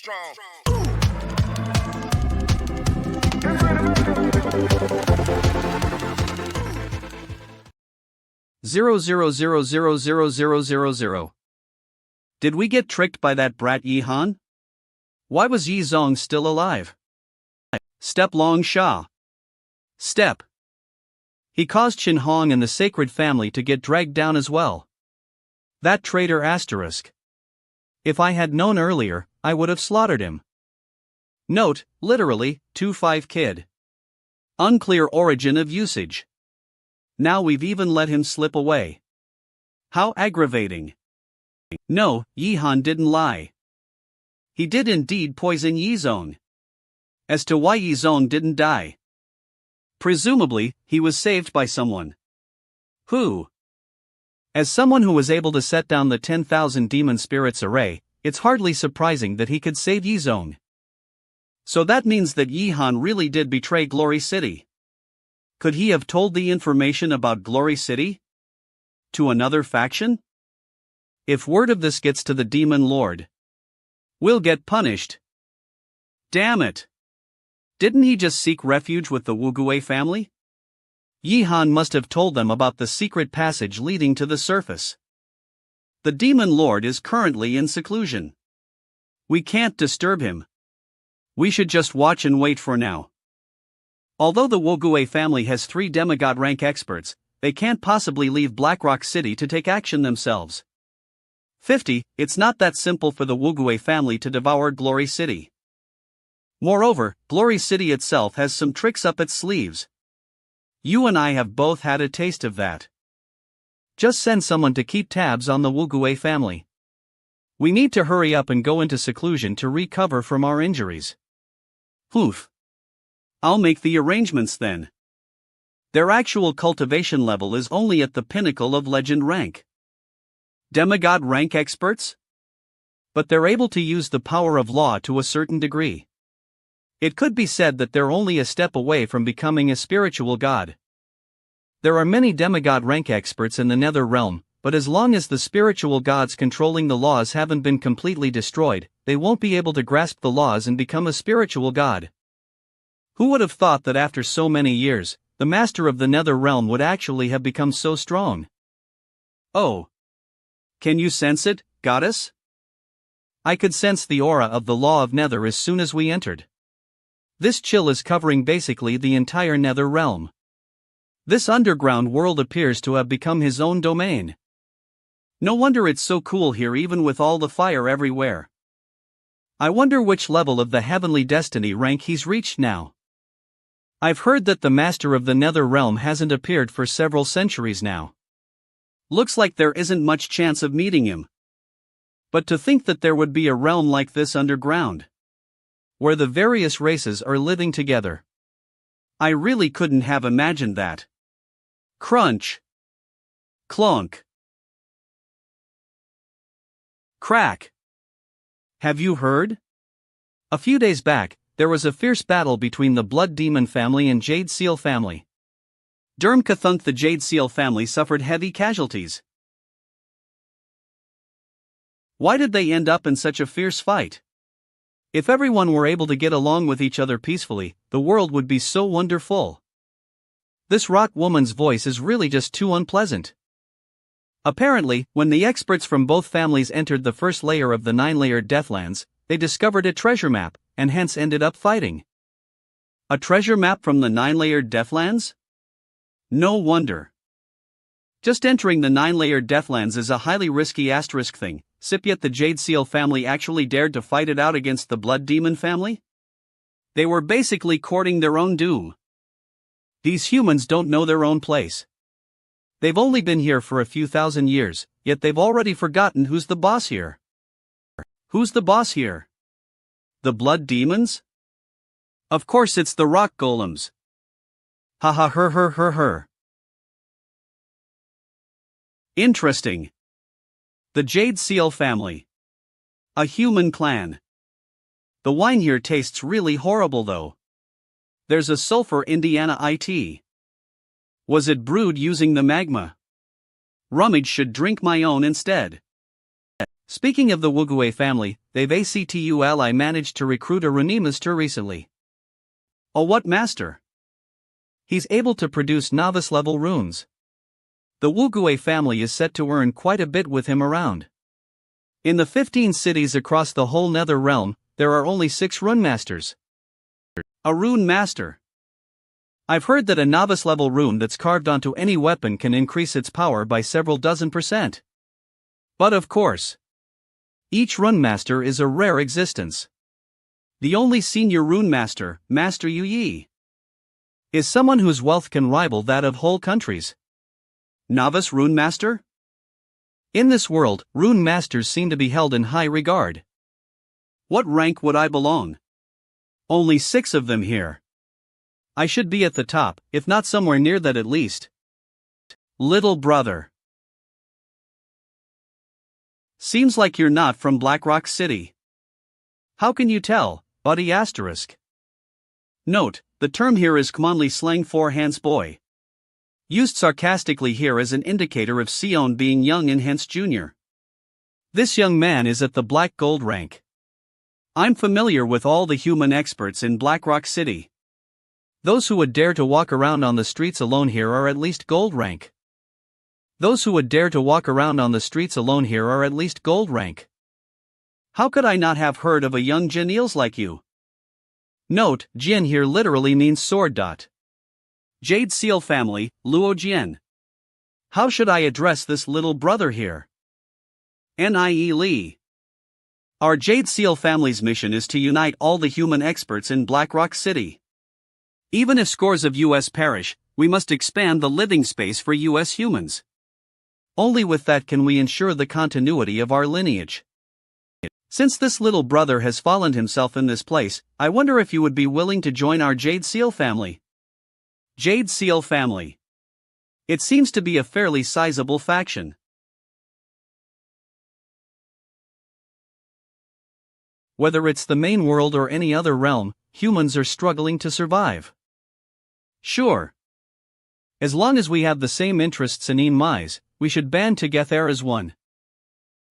0000000. Did we get tricked by that brat Yi Han? Why was Yi Zong still alive? Step Long Sha. Step. He caused Qin Hong and the sacred family to get dragged down as well. That traitor asterisk. If I had known earlier, I would have slaughtered him. Note, literally, 2-5 kid. Unclear origin of usage. Now we've even let him slip away. How aggravating. No, Yi Han didn't lie. He did indeed poison Yi Zong. As to why Yi Zong didn't die. Presumably, he was saved by someone. Who? As someone who was able to set down the 10,000 demon spirits array, it's hardly surprising that he could save Yi Zong. So that means that Yi Han really did betray Glory City. Could he have told the information about Glory City? To another faction? If word of this gets to the Demon Lord, we'll get punished. Damn it! Didn't he just seek refuge with the Wuguei family? Yi Han must have told them about the secret passage leading to the surface. The Demon Lord is currently in seclusion. We can't disturb him. We should just watch and wait for now. Although the Wuguei family has 3 demigod rank experts, they can't possibly leave Blackrock City to take action themselves. 50. It's not that simple for the Wuguei family to devour Glory City. Moreover, Glory City itself has some tricks up its sleeves. You and I have both had a taste of that. Just send someone to keep tabs on the Wuguei family. We need to hurry up and go into seclusion to recover from our injuries. Oof. I'll make the arrangements then. Their actual cultivation level is only at the pinnacle of legend rank. Demigod rank experts? But they're able to use the power of law to a certain degree. It could be said that they're only a step away from becoming a spiritual god. There are many demigod rank experts in the Nether Realm, but as long as the spiritual gods controlling the laws haven't been completely destroyed, they won't be able to grasp the laws and become a spiritual god. Who would have thought that after so many years, the master of the Nether Realm would actually have become so strong? Oh. Can you sense it, goddess? I could sense the aura of the Law of Nether as soon as we entered. This chill is covering basically the entire Nether Realm. This underground world appears to have become his own domain. No wonder it's so cool here even with all the fire everywhere. I wonder which level of the heavenly destiny rank he's reached now. I've heard that the master of the Nether Realm hasn't appeared for several centuries now. Looks like there isn't much chance of meeting him. But to think that there would be a realm like this underground, where the various races are living together. I really couldn't have imagined that. Crunch. Clunk. Crack. Have you heard? A few days back, there was a fierce battle between the Blood Demon family and Jade Seal family. Kathunk the Jade Seal family suffered heavy casualties. Why did they end up in such a fierce fight? If everyone were able to get along with each other peacefully, the world would be so wonderful. This rock woman's voice is really just too unpleasant. Apparently, when the experts from both families entered the first layer of the 9-layered Deathlands, they discovered a treasure map, and hence ended up fighting. A treasure map from the 9-layered Deathlands? No wonder. Just entering the 9-layered Deathlands is a highly risky asterisk thing. Yet the Jade Seal family actually dared to fight it out against the Blood Demon family? They were basically courting their own doom. These humans don't know their own place. They've only been here for a few thousand years, yet they've already forgotten who's the boss here. Who's the boss here? The Blood Demons? Of course it's the rock golems. Haha her. Interesting. The Jade Seal family. A human clan. The wine here tastes really horrible though. There's a sulfur Indiana IT. Was it brewed using the magma? Rummage should drink my own instead. Speaking of the Wugue family, they've actually managed to recruit a rune master recently. Oh, what master? He's able to produce novice-level runes. The Wugue family is set to earn quite a bit with him around. In the 15 cities across the whole Nether Realm, there are only 6 rune masters. A rune master. I've heard that a novice-level rune that's carved onto any weapon can increase its power by several dozen %. But of course, each rune master is a rare existence. The only senior rune master, Master Yu Yi, is someone whose wealth can rival that of whole countries. Novice rune master? In this world, rune masters seem to be held in high regard. What rank would I belong? Only 6 of them here. I should be at the top, if not somewhere near that at least. Little brother. Seems like you're not from Blackrock City. How can you tell, buddy asterisk? Note, the term here is commonly slang for hands boy. Used sarcastically here as an indicator of Sion being young and hence junior. This young man is at the black gold rank. I'm familiar with all the human experts in Blackrock City. Those who would dare to walk around on the streets alone here are at least gold rank. Those who would dare to walk around on the streets alone here are at least gold rank. How could I not have heard of a young Jin like you? Note, Jin here literally means sword. Jade Seal family, Luo Jian. How should I address this little brother here? Nie Li. Our Jade Seal family's mission is to unite all the human experts in Blackrock City. Even if scores of US perish, we must expand the living space for US humans. Only with that can we ensure the continuity of our lineage. Since this little brother has fallen himself in this place, I wonder if you would be willing to join our Jade Seal family. Jade Seal family. It seems to be a fairly sizable faction. Whether it's the main world or any other realm, humans are struggling to survive. Sure. As long as we have the same interests in minds, we should band together as one.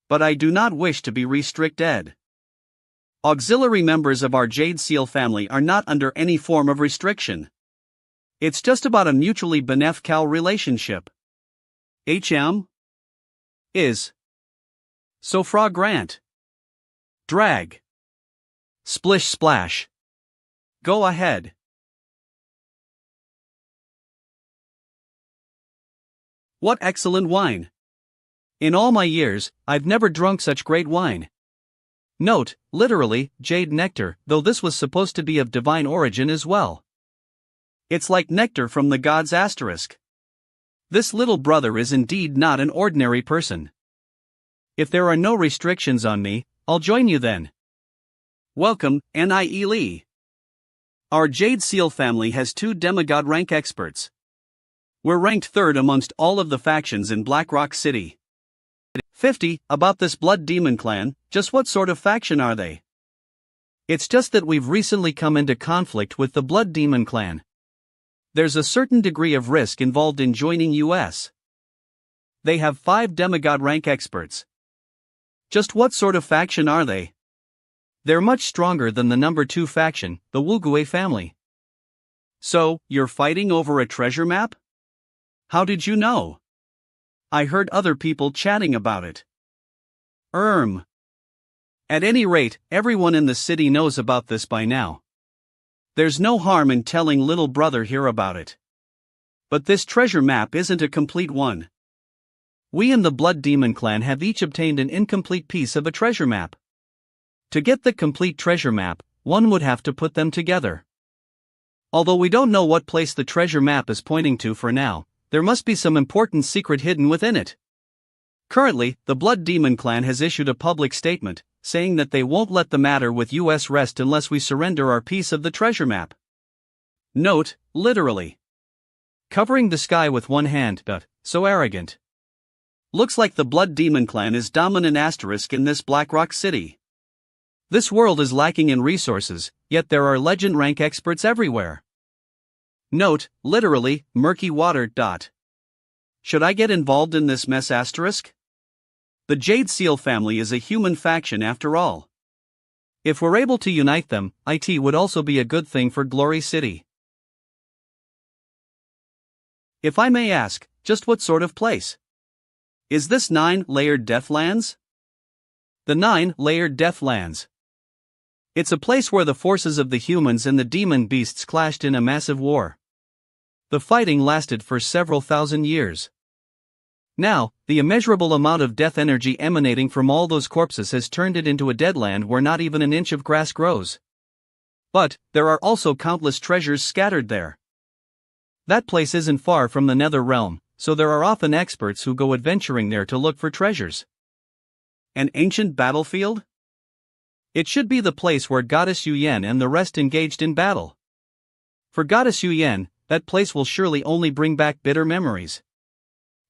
But I do not wish to be restricted. Auxiliary members of our Jade Seal family are not under any form of restriction. It's just about a mutually beneficial relationship. Is. So fra grant. Drag. Splish splash. Go ahead. What excellent wine! In all my years, I've never drunk such great wine. Note, literally, jade nectar, though this was supposed to be of divine origin as well. It's like nectar from the gods asterisk. This little brother is indeed not an ordinary person. If there are no restrictions on me, I'll join you then. Welcome, Nie Li. Our Jade Seal family has 2 demigod rank experts. We're ranked 3rd amongst all of the factions in Blackrock City. 50, about this Blood Demon clan, just what sort of faction are they? It's just that we've recently come into conflict with the Blood Demon clan. There's a certain degree of risk involved in joining us. They have 5 demigod rank experts. Just what sort of faction are they? They're much stronger than the number 2 faction, the Wugue family. So, you're fighting over a treasure map? How did you know? I heard other people chatting about it. At any rate, everyone in the city knows about this by now. There's no harm in telling little brother here about it. But this treasure map isn't a complete one. We in the Blood Demon clan have each obtained an incomplete piece of a treasure map. To get the complete treasure map, one would have to put them together. Although we don't know what place the treasure map is pointing to for now, there must be some important secret hidden within it. Currently, the Blood Demon clan has issued a public statement, saying that they won't let the matter with us rest unless we surrender our piece of the treasure map. Note, literally. Covering the sky with one hand, so arrogant. Looks like the Blood Demon clan is dominant asterisk in this Blackrock City. This world is lacking in resources, yet there are legend rank experts everywhere. Note, literally, murky water. Should I get involved in this mess asterisk? The Jade Seal family is a human faction after all. If we're able to unite them, it would also be a good thing for Glory City. If I may ask, just what sort of place? Is this 9-layered Deathlands? The 9-layered Deathlands. It's a place where the forces of the humans and the demon beasts clashed in a massive war. The fighting lasted for several thousand years. Now, the immeasurable amount of death energy emanating from all those corpses has turned it into a deadland where not even an inch of grass grows. But, there are also countless treasures scattered there. That place isn't far from the Nether Realm, so there are often experts who go adventuring there to look for treasures. An ancient battlefield? It should be the place where Goddess Yuyen and the rest engaged in battle. For Goddess Yuyen, that place will surely only bring back bitter memories.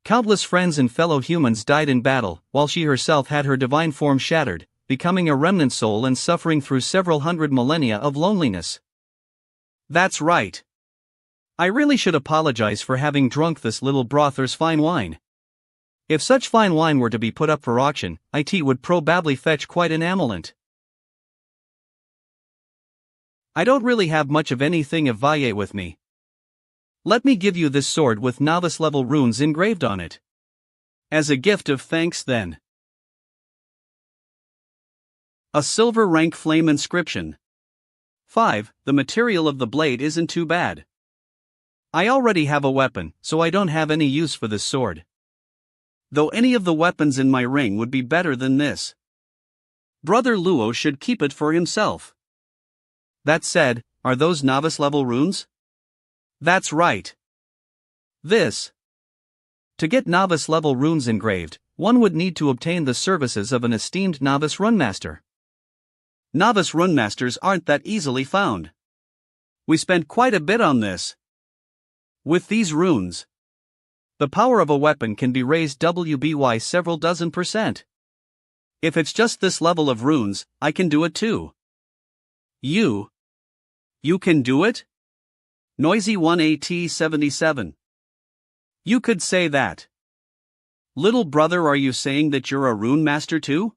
Countless friends and fellow humans died in battle, while she herself had her divine form shattered, becoming a remnant soul and suffering through several hundred millennia of loneliness. That's right. I really should apologize for having drunk this little brother's fine wine. If such fine wine were to be put up for auction, it would probably fetch quite an amulet. I don't really have much of anything of value with me. Let me give you this sword with novice-level runes engraved on it. As a gift of thanks then. A silver rank flame inscription. 5. The material of the blade isn't too bad. I already have a weapon, so I don't have any use for this sword. Though any of the weapons in my ring would be better than this. Brother Luo should keep it for himself. That said, are those novice-level runes? That's right. This. To get novice-level runes engraved, one would need to obtain the services of an esteemed novice runemaster. Novice runemasters aren't that easily found. We spent quite a bit on this. With these runes, the power of a weapon can be raised by several dozen %. If it's just this level of runes, I can do it too. You can do it? Noisy 1AT77. You could say that. Little brother, are you saying that you're a rune master too?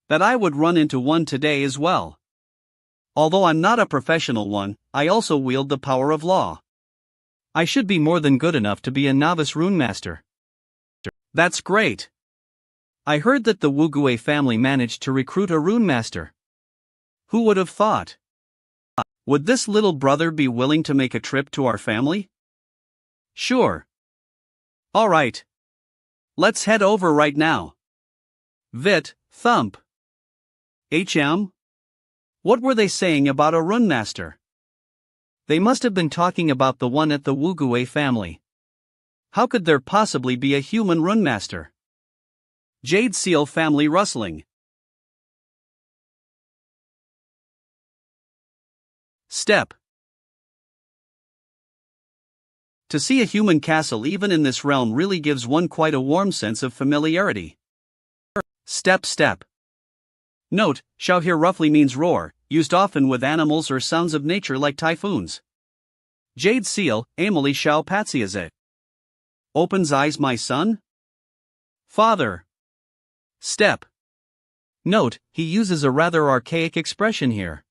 That I would run into one today as well. Although I'm not a professional one, I also wield the power of law. I should be more than good enough to be a novice rune master. That's great. I heard that the Wugue family managed to recruit a rune master. Who would have thought? Would this little brother be willing to make a trip to our family? Sure. Alright. Let's head over right now. Vit, thump. What were they saying about a rune master? They must have been talking about the one at the Wugue family. How could there possibly be a human rune master? Jade Seal family rustling. Step. To see a human castle even in this realm really gives one quite a warm sense of familiarity. Step. Note, shao here roughly means roar, used often with animals or sounds of nature like typhoons. Jade Seal, Emily Shao Patziaze. Opens eyes my son? Father. Step. Note, he uses a rather archaic expression here.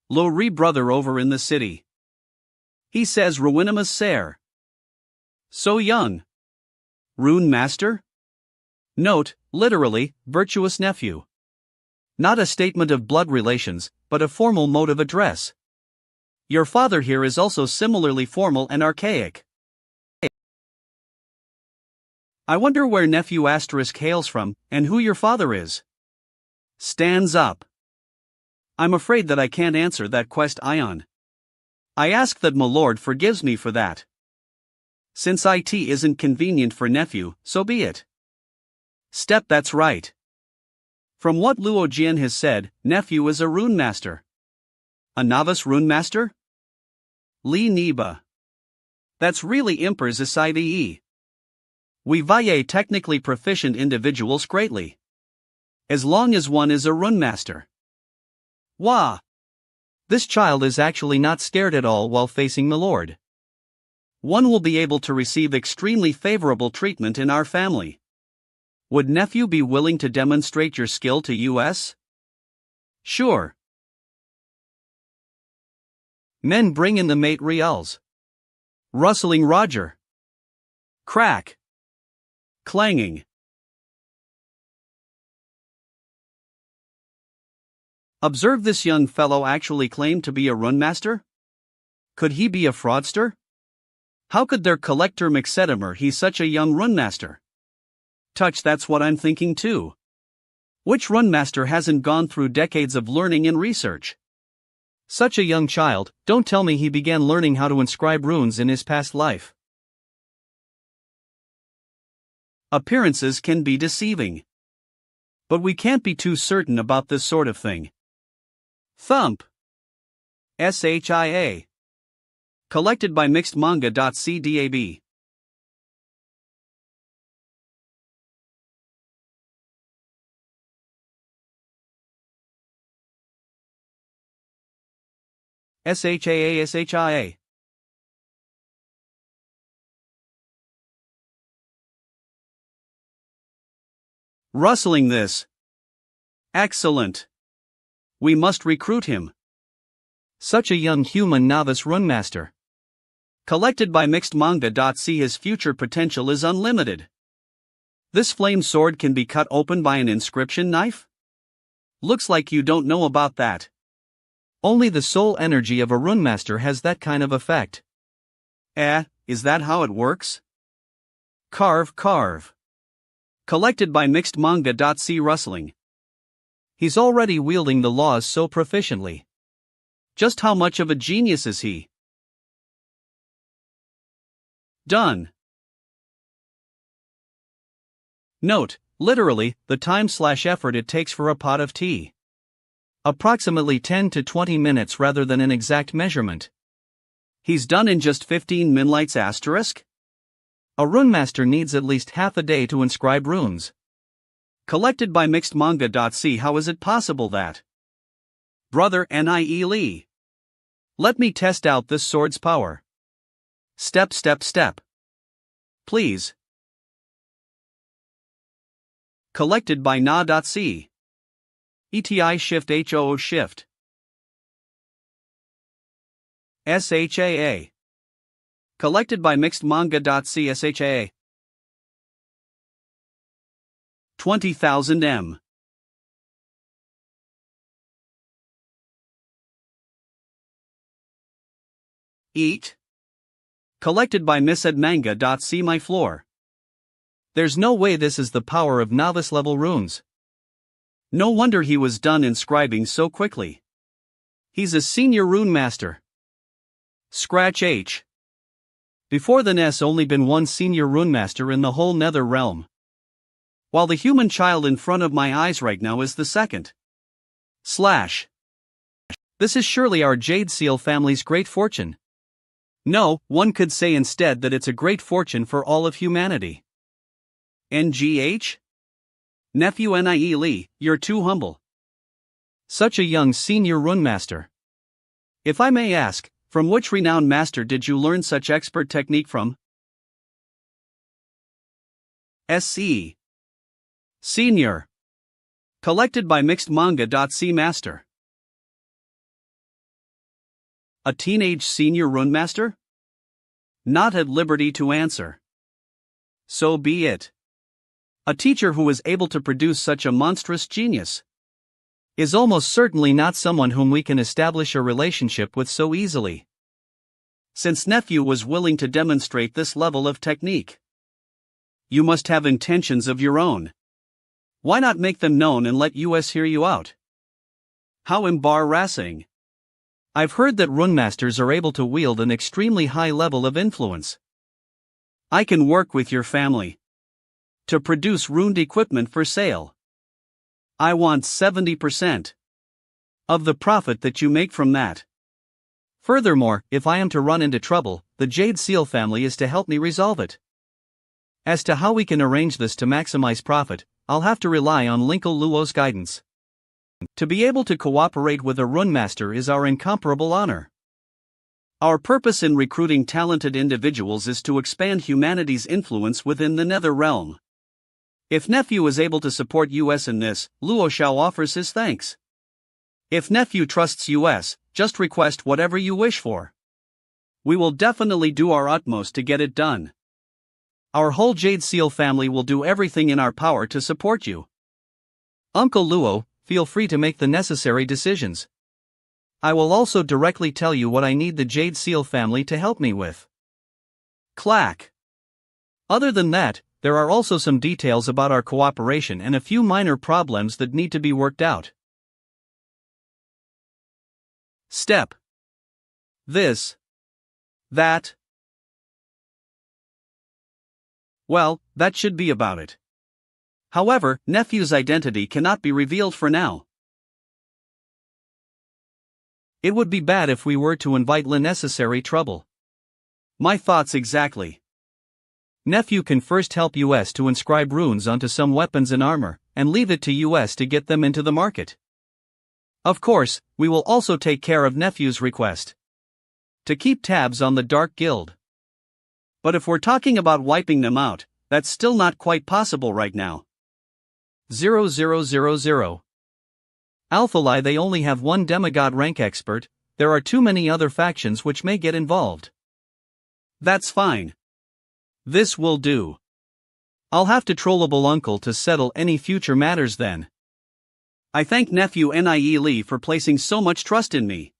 Lo re brother over in the city. He says Ruinimus Ser. So young. Rune master? Note, literally, virtuous nephew. Not a statement of blood relations, but a formal mode of address. Your father here is also similarly formal and archaic. I wonder where nephew asterisk hails from, and who your father is. Stands up. I'm afraid that I can't answer that quest, Ion. I ask that my lord forgives me for that. Since it isn't convenient for nephew, so be it. Step, that's right. From what Luo Jian has said, nephew is a rune master. A novice rune master? Li Niba. That's really impers aside. We value technically proficient individuals greatly. As long as one is a rune master. Wah! This child is actually not scared at all while facing the Lord. One will be able to receive extremely favorable treatment in our family. Would nephew be willing to demonstrate your skill to us? Sure. Men bring in the mate reals. Rustling Roger. Crack. Clanging. Observe, this young fellow actually claimed to be a runemaster? Could he be a fraudster? How could their collector McSetimer he's such a young runmaster? Touch, that's what I'm thinking too. Which runmaster hasn't gone through decades of learning and research? Such a young child, don't tell me he began learning how to inscribe runes in his past life. Appearances can be deceiving. But we can't be too certain about this sort of thing. Thump. SHIA. Collected by mixedmanga.cdab. SHIA. Rustling this. Excellent. We must recruit him. Such a young human novice runmaster. Collected by mixedmanga.c, his future potential is unlimited. This flame sword can be cut open by an inscription knife? Looks like you don't know about that. Only the soul energy of a runemaster has that kind of effect. Is that how it works? Carve. Collected by mixedmanga.c, rustling. He's already wielding the laws so proficiently. Just how much of a genius is he? Done. Note, literally, the time/effort it takes for a pot of tea. Approximately 10 to 20 minutes rather than an exact measurement. He's done in just 15 minutes asterisk? A runemaster needs at least half a day to inscribe runes. Collected by mixedmanga.c, how is it possible that? Brother Nie Li. Let me test out this sword's power. Step. Please. Collected by na.c. ETI shift HOO shift. SHAA. Collected by mixedmanga.c, SHAA. 20,000 M. Eat. Collected by mixedmanga.c, my floor. There's no way this is the power of novice level runes. No wonder he was done inscribing so quickly. He's a senior rune master. Scratch H. Before the NES, only been one senior rune master in the whole nether realm. While the human child in front of my eyes right now is the second. / This is surely our Jade Seal family's great fortune. No, one could say instead that it's a great fortune for all of humanity. NGH? Nephew Nie Li, you're too humble. Such a young senior runemaster. If I may ask, from which renowned master did you learn such expert technique from? SE. Senior. Collected by mixedmanga.c, master. A teenage senior runemaster? Not at liberty to answer. So be it. A teacher who is able to produce such a monstrous genius is almost certainly not someone whom we can establish a relationship with so easily. Since nephew was willing to demonstrate this level of technique, you must have intentions of your own. Why not make them known and let us hear you out? How embarrassing. I've heard that runemasters are able to wield an extremely high level of influence. I can work with your family to produce runed equipment for sale. I want 70% of the profit that you make from that. Furthermore, if I am to run into trouble, the Jade Seal family is to help me resolve it. As to how we can arrange this to maximize profit, I'll have to rely on Linkle Luo's guidance. To be able to cooperate with a runemaster is our incomparable honor. Our purpose in recruiting talented individuals is to expand humanity's influence within the nether realm. If nephew is able to support us in this, Luo Xiao offers his thanks. If nephew trusts us, just request whatever you wish for. We will definitely do our utmost to get it done. Our whole Jade Seal family will do everything in our power to support you. Uncle Luo, feel free to make the necessary decisions. I will also directly tell you what I need the Jade Seal family to help me with. Clack. Other than that, there are also some details about our cooperation and a few minor problems that need to be worked out. Step. This. That. Well, that should be about it. However, nephew's identity cannot be revealed for now. It would be bad if we were to invite unnecessary trouble. My thoughts exactly. Nephew can first help us to inscribe runes onto some weapons and armor, and leave it to us to get them into the market. Of course, we will also take care of nephew's request to keep tabs on the Dark Guild. But if we're talking about wiping them out, that's still not quite possible right now. 0000. Alpha Lie, they only have one demigod rank expert, there are too many other factions which may get involved. That's fine. This will do. I'll have to trollable uncle to settle any future matters then. I thank nephew Nie Li for placing so much trust in me.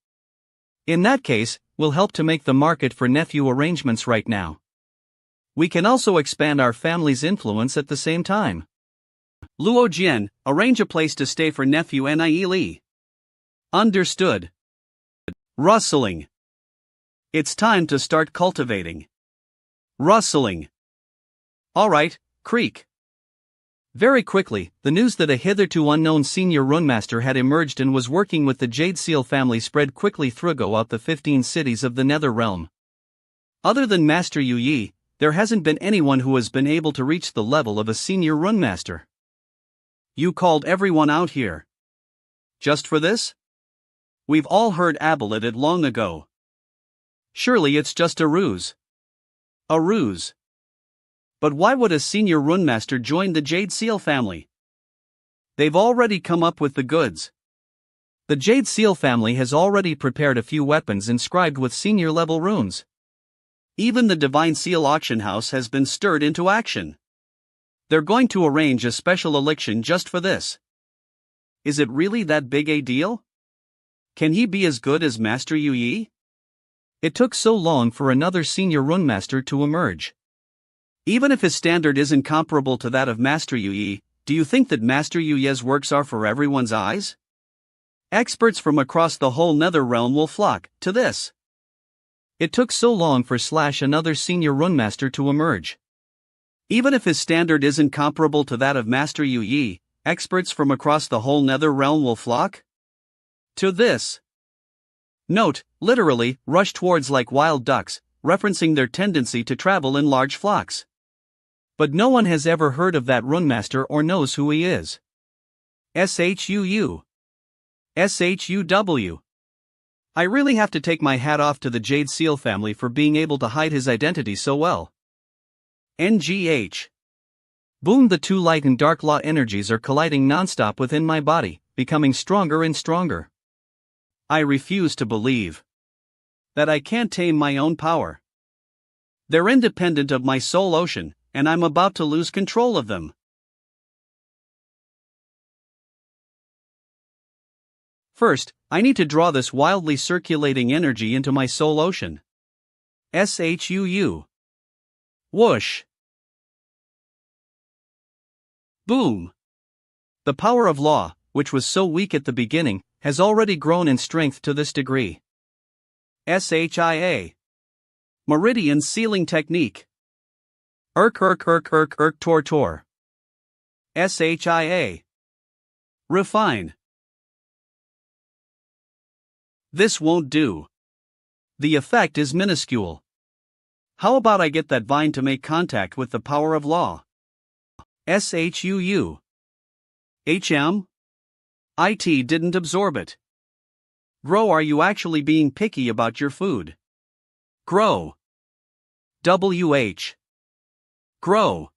In that case, we'll help to make the market for nephew arrangements right now. We can also expand our family's influence at the same time. Luo Jian, arrange a place to stay for nephew Nie Li. Understood. Rustling. It's time to start cultivating. Rustling. Alright, creak. Very quickly, the news that a hitherto unknown senior runemaster had emerged and was working with the Jade Seal family spread quickly throughout the 15 cities of the Nether Realm. Other than Master Yu Yi, there hasn't been anyone who has been able to reach the level of a senior runemaster. You called everyone out here. Just for this? We've all heard about it long ago. Surely it's just a ruse. A ruse. But why would a senior runemaster join the Jade Seal family? They've already come up with the goods. The Jade Seal family has already prepared a few weapons inscribed with senior level runes. Even the Divine Seal auction house has been stirred into action. They're going to arrange a special election just for this. Is it really that big a deal? Can he be as good as Master Yu Yi? It took so long for another senior runemaster to emerge. Even if his standard isn't comparable to that of Master Yu Yi, do you think that Master Yu Yi's works are for everyone's eyes? Experts from across the whole Nether Realm will flock to this. It took so long for another senior runemaster to emerge. Even if his standard isn't comparable to that of Master Yu Yi, experts from across the whole Nether Realm will flock to this. Note, literally, rush towards like wild ducks, referencing their tendency to travel in large flocks. But no one has ever heard of that runemaster or knows who he is. SHUU. SHUW. I really have to take my hat off to the Jade Seal family for being able to hide his identity so well. NGH. Boom, the two light and dark law energies are colliding nonstop within my body, becoming stronger and stronger. I refuse to believe that I can't tame my own power. They're independent of my soul ocean, and I'm about to lose control of them. First, I need to draw this wildly circulating energy into my soul ocean. SHUU. Whoosh. Boom. The power of law, which was so weak at the beginning, has already grown in strength to this degree. SHIA. Meridian Sealing Technique. Tor. SHIA. Refine. This won't do. The effect is minuscule. How about I get that vine to make contact with the power of law? SHUU. HM? IT didn't absorb it. Grow, are you actually being picky about your food? Grow. WH. Grow.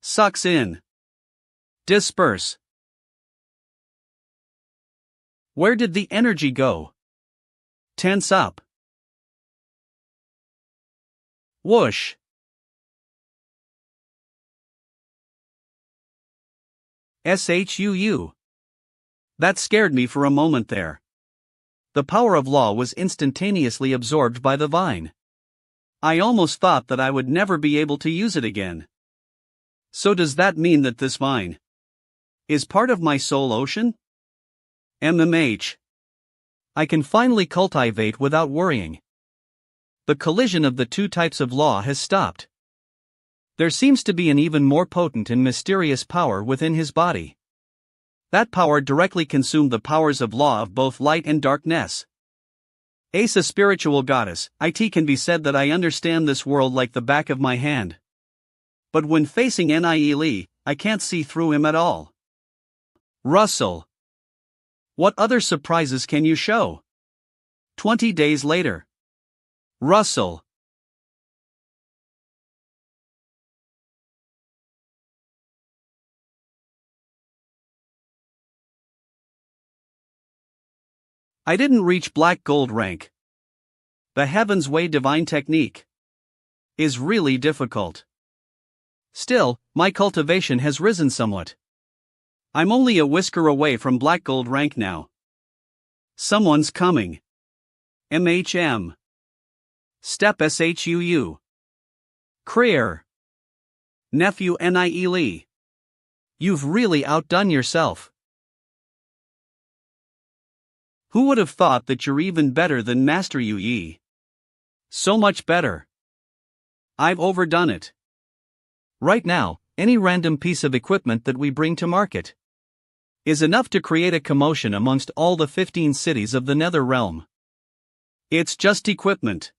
Sucks in. Disperse. Where did the energy go? Tense up. Whoosh. Shuu. That scared me for a moment there. The power of law was instantaneously absorbed by the vine. I almost thought that I would never be able to use it again. So does that mean that this vine is part of my soul ocean? MMH. I can finally cultivate without worrying. The collision of the two types of law has stopped. There seems to be an even more potent and mysterious power within his body. That power directly consumed the powers of law of both light and darkness. As a spiritual goddess, it can be said that I understand this world like the back of my hand. But when facing Nie Li, I can't see through him at all. Russell. What other surprises can you show? 20 days later. Russell. I didn't reach black gold rank. The Heaven's Way divine technique is really difficult. Still, my cultivation has risen somewhat. I'm only a whisker away from black gold rank now. Someone's coming. MHM. Step Shuu. Creer. Nephew Nie Li. You've really outdone yourself. Who would have thought that you're even better than Master Yu Yi? So much better. I've overdone it. Right now, any random piece of equipment that we bring to market is enough to create a commotion amongst all the 15 cities of the Nether Realm. It's just equipment.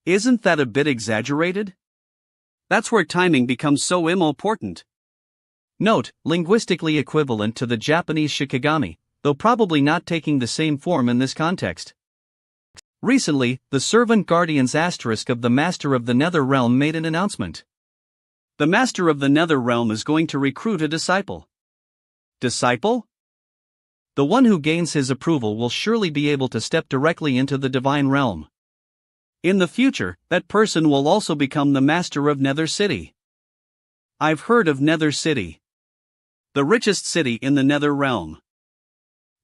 Isn't that a bit exaggerated? That's where timing becomes so important. Note, linguistically equivalent to the Japanese shikigami, though probably not taking the same form in this context. Recently, the servant guardian's asterisk of the Master of the Nether Realm made an announcement. The Master of the Nether Realm is going to recruit a disciple. Disciple? The one who gains his approval will surely be able to step directly into the divine realm. In the future, that person will also become the Master of Nether City. I've heard of Nether City. The richest city in the Nether Realm.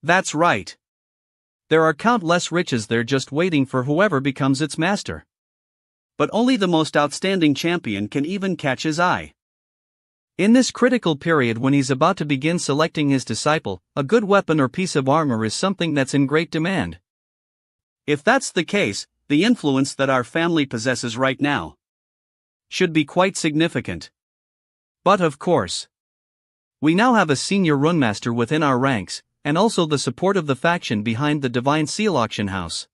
That's right. There are countless riches there just waiting for whoever becomes its master. But only the most outstanding champion can even catch his eye. In this critical period when he's about to begin selecting his disciple, a good weapon or piece of armor is something that's in great demand. If that's the case, the influence that our family possesses right now should be quite significant. But of course, we now have a senior runemaster within our ranks, and also the support of the faction behind the Divine Seal Auction House.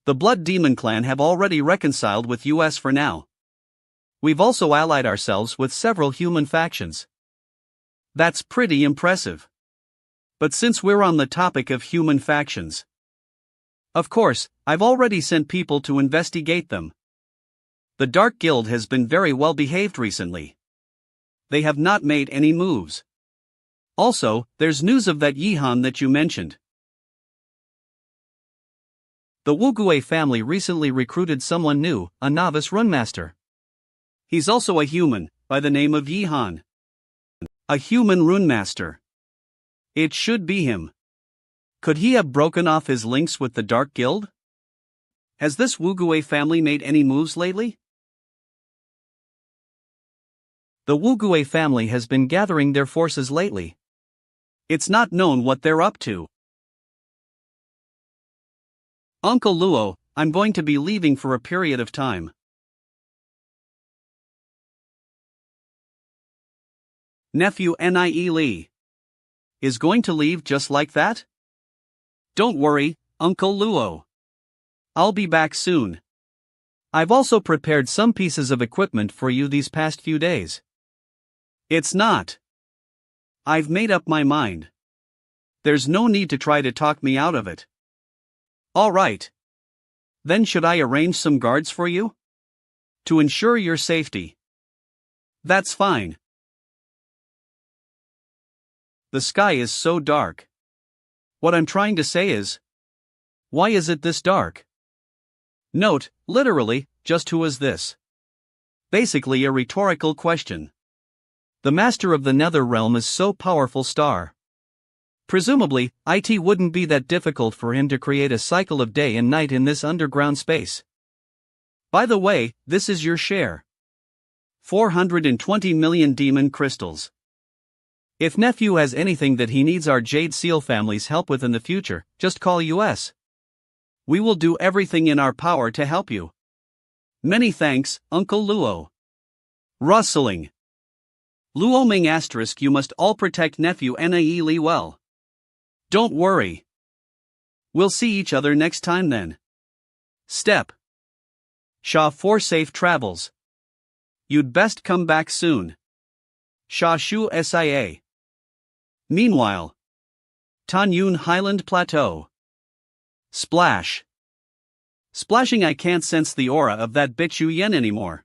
The Blood Demon Clan have already reconciled with US for now. We've also allied ourselves with several human factions. That's pretty impressive. But since we're on the topic of human factions, of course, I've already sent people to investigate them. The Dark Guild has been very well behaved recently. They have not made any moves. Also, there's news of that Yihan that you mentioned. The Wugue family recently recruited someone new, a novice runemaster. He's also a human, by the name of Yihan. A human runemaster. It should be him. Could he have broken off his links with the Dark Guild? Has this Wugue family made any moves lately? The Wugue family has been gathering their forces lately. It's not known what they're up to. Uncle Luo, I'm going to be leaving for a period of time. Nephew Nie Li is going to leave just like that? Don't worry, Uncle Luo. I'll be back soon. I've also prepared some pieces of equipment for you these past few days. It's not. I've made up my mind. There's no need to try to talk me out of it. All right. Then should I arrange some guards for you? To ensure your safety. That's fine. The sky is so dark. What I'm trying to say is, why is it this dark? Note, literally, just who is this? Basically a rhetorical question. The master of the nether realm is so powerful star. Presumably, it wouldn't be that difficult for him to create a cycle of day and night in this underground space. By the way, this is your share. 420 million demon crystals. If nephew has anything that he needs our Jade Seal family's help with in the future, just call us. We will do everything in our power to help you. Many thanks, Uncle Luo. Rustling. Luo Ming *, you must all protect nephew Nie Li well. Don't worry. We'll see each other next time then. Step. Sha for safe travels. You'd best come back soon. Sha Shu SIA. Meanwhile. Tan Yun Highland Plateau. Splash. Splashing. I can't sense the aura of that bitch Yu Yen anymore.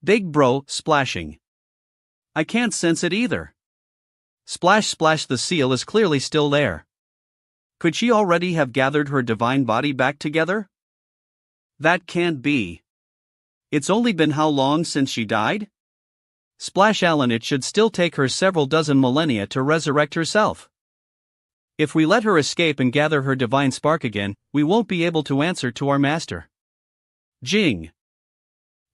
Big bro, splashing. I can't sense it either. Splash splash, the seal is clearly still there. Could she already have gathered her divine body back together? That can't be. It's only been how long since she died? Splash Allen, it should still take her several dozen millennia to resurrect herself. If we let her escape and gather her divine spark again, we won't be able to answer to our master. Jing.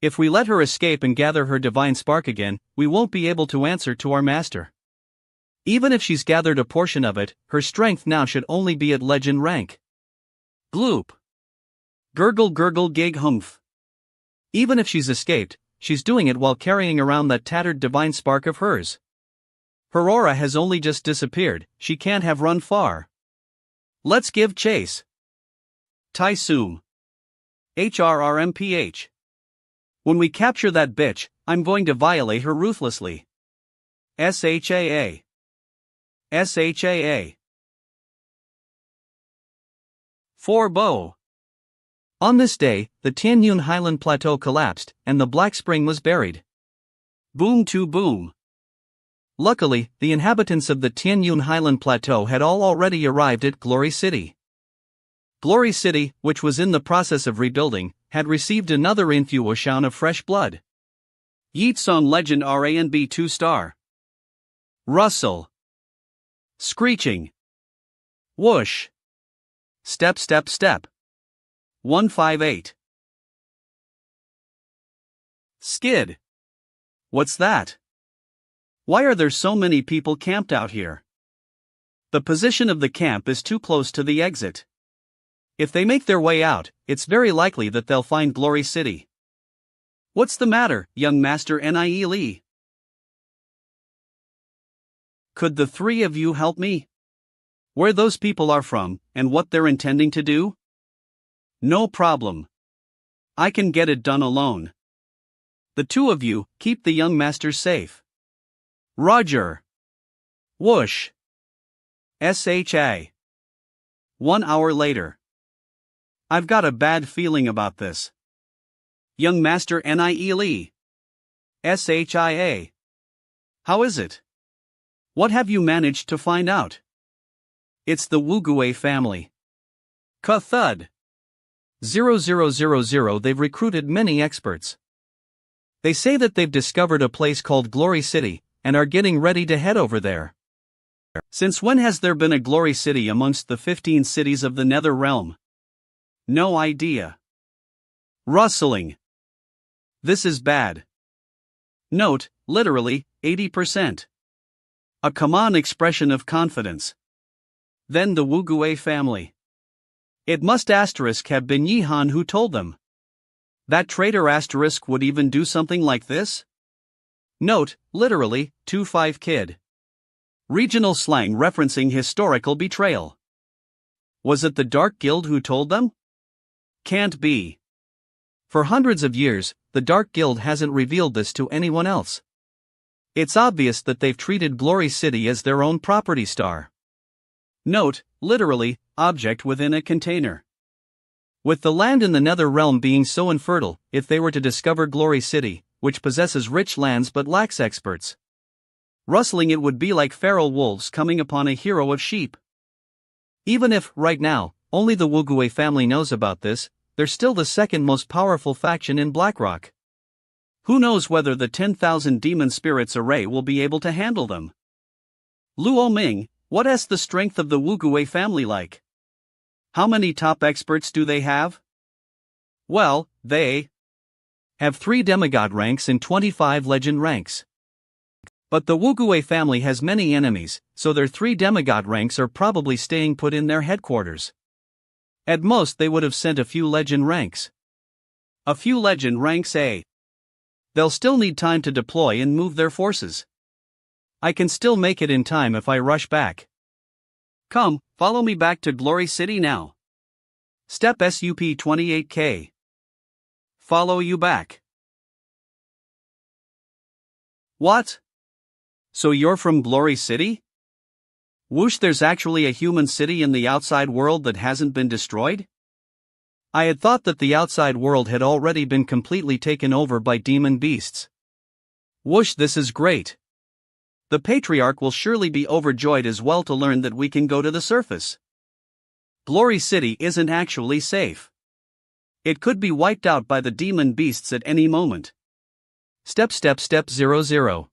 If we let her escape and gather her divine spark again, we won't be able to answer to our master. Even if she's gathered a portion of it, her strength now should only be at legend rank. Gloop. Gurgle gurgle gig humph. Even if she's escaped, she's doing it while carrying around that tattered divine spark of hers. Her aura has only just disappeared, she can't have run far. Let's give chase. Tai Sum. HRRMPH. When we capture that bitch, I'm going to violate her ruthlessly. SHAA. SHAA. 4 Bo. On this day, the Tianyun Highland Plateau collapsed, and the Black Spring was buried. Boom to boom. Luckily, the inhabitants of the Tianyun Highland Plateau had all already arrived at Glory City. Glory City, which was in the process of rebuilding, had received another infusion of fresh blood. Yeetsong Legend RANB 2-star. Rustle. Screeching. Whoosh. Step step step. 158. Skid. What's that? Why are there so many people camped out here? The position of the camp is too close to the exit. If they make their way out, it's very likely that they'll find Glory City. What's the matter, young master Nie Li? Could the three of you help me? Where those people are from, and what they're intending to do? No problem. I can get it done alone. The two of you, keep the young master safe. Roger. Whoosh. SHA. 1 hour later. I've got a bad feeling about this. Young master Nie Li. SHIA. How is it? What have you managed to find out? It's the Wugue family. Ka-thud. 0000. They've recruited many experts. They say that they've discovered a place called Glory City, and are getting ready to head over there. Since when has there been a Glory City amongst the 15 cities of the Nether Realm? No idea. Rustling. This is bad. Note, literally, 80%. A common expression of confidence. Then the Wugue family. It must have been Yihan who told them. That traitor * would even do something like this? Note, literally, 25 kid. Regional slang referencing historical betrayal. Was it the Dark Guild who told them? Can't be. For hundreds of years, the Dark Guild hasn't revealed this to anyone else. It's obvious that they've treated Glory City as their own property star. Note, literally, object within a container. With the land in the Nether Realm being so infertile, if they were to discover Glory City, which possesses rich lands but lacks experts, Rustling it would be like feral wolves coming upon a hero of sheep. Even if, right now, only the Wuguei family knows about this, they're still the second most powerful faction in Blackrock. Who knows whether the 10,000 demon spirits array will be able to handle them? Luo Ming, what's the strength of the Wuguei family like? How many top experts do they have? Well, they have 3 demigod ranks and 25 legend ranks. But the Wuguei family has many enemies, so their 3 demigod ranks are probably staying put in their headquarters. At most they would have sent a few legend ranks. A few legend ranks, eh? They'll still need time to deploy and move their forces. I can still make it in time if I rush back. Come, follow me back to Glory City now. Step SUP 28K. Follow you back. What? So you're from Glory City? Whoosh, there's actually a human city in the outside world that hasn't been destroyed? I had thought that the outside world had already been completely taken over by demon beasts. Whoosh, this is great. The Patriarch will surely be overjoyed as well to learn that we can go to the surface. Glory City isn't actually safe. It could be wiped out by the demon beasts at any moment. Step 00.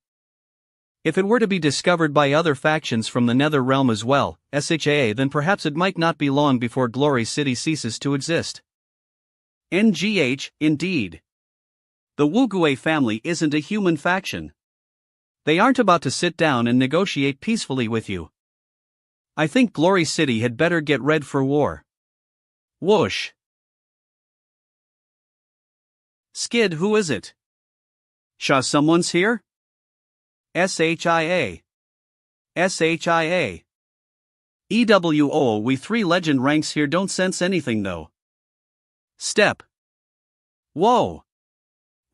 If it were to be discovered by other factions from the Nether Realm as well, then perhaps it might not be long before Glory City ceases to exist. Indeed. The Wuguei family isn't a human faction. They aren't about to sit down and negotiate peacefully with you. I think Glory City had better get ready for war. Whoosh. Skid, who is it? Someone's here? SHIA. EWO, we 3 legend ranks here don't sense anything though. Step. Whoa.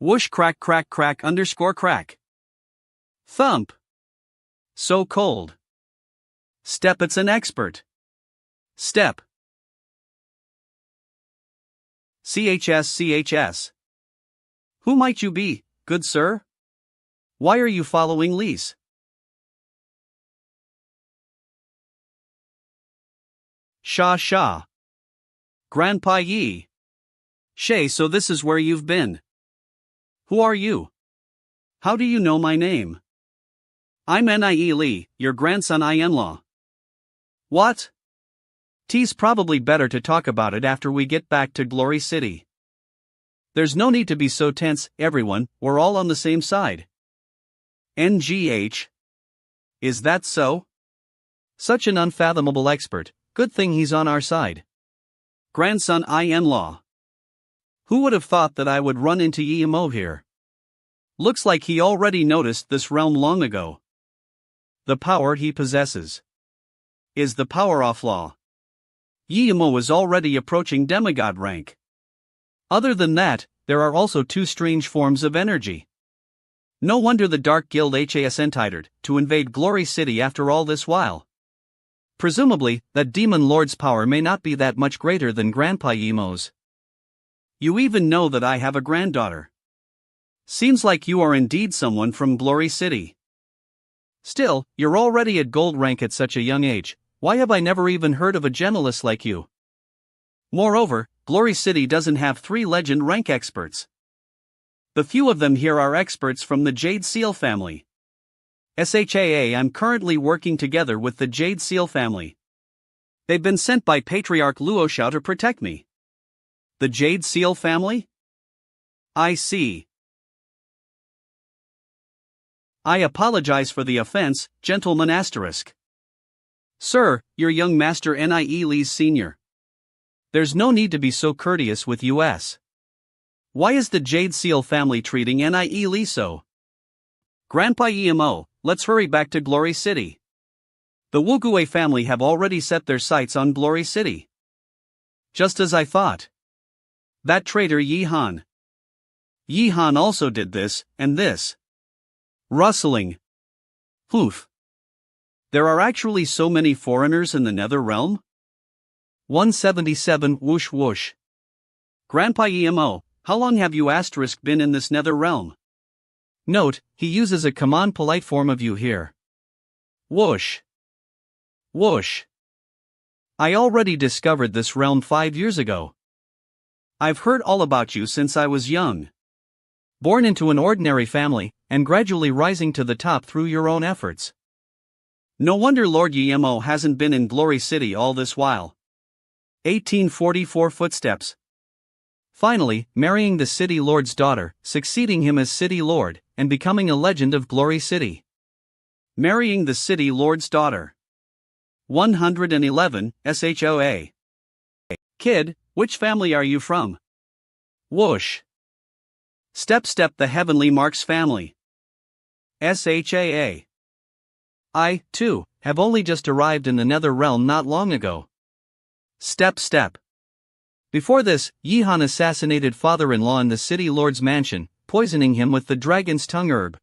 Whoosh, crack underscore crack. Thump. So cold. Step, it's an expert. Step. CHS. Who might you be, good sir? Why are you following Lise? Sha. Grandpa Yi. Shay, so this is where you've been. Who are you? How do you know my name? I'm Nie Li, your grandson in-law. What? T's probably better to talk about it after we get back to Glory City. There's no need to be so tense, everyone, we're all on the same side. NGH. Is that so? Such an unfathomable expert, good thing he's on our side. Grandson in-law. Who would have thought that I would run into Yimo here? Looks like he already noticed this realm long ago. The power he possesses is the power of law. Yimo is already approaching demigod rank. Other than that, there are also 2 strange forms of energy. No wonder the Dark Guild has entitled to invade Glory City after all this while. Presumably, that demon lord's power may not be that much greater than Grandpa Yimo's. You even know that I have a granddaughter. Seems like you are indeed someone from Glory City. Still, you're already at gold rank at such a young age. Why have I never even heard of a generalist like you? Moreover, Glory City doesn't have 3 legend rank experts. The few of them here are experts from the Jade Seal family. I'm currently working together with the Jade Seal family. They've been sent by Patriarch Luoxiao to protect me. The Jade Seal family? I see. I apologize for the offense, gentleman asterisk. Sir, your young master Nie Li's senior. There's no need to be so courteous with us. Why is the Jade Seal family treating Nie Li so? Grandpa Yimo, let's hurry back to Glory City. The Wuguei family have already set their sights on Glory City. Just as I thought. That traitor Yihan. Yihan also did this, and this. Rustling. Poof. There are actually so many foreigners in the Nether Realm? 177 whoosh whoosh. Grandpa Yimo, how long have you been in this Nether Realm? Note, he uses a command polite form of you here. Whoosh. Whoosh. I already discovered this realm 5 years ago. I've heard all about you since I was young. Born into an ordinary family, and gradually rising to the top through your own efforts. No wonder Lord Yemo hasn't been in Glory City all this while. 1844 Footsteps. Finally, marrying the city lord's daughter, succeeding him as city lord, and becoming a legend of Glory City. Marrying the city lord's daughter. 111, SHOA. Kid, which family are you from? Whoosh. Step the heavenly Marks family. SHAA. I, too, have only just arrived in the nether realm not long ago. Step. Before this, Yihan assassinated father-in-law in the city lord's mansion, poisoning him with the dragon's tongue herb.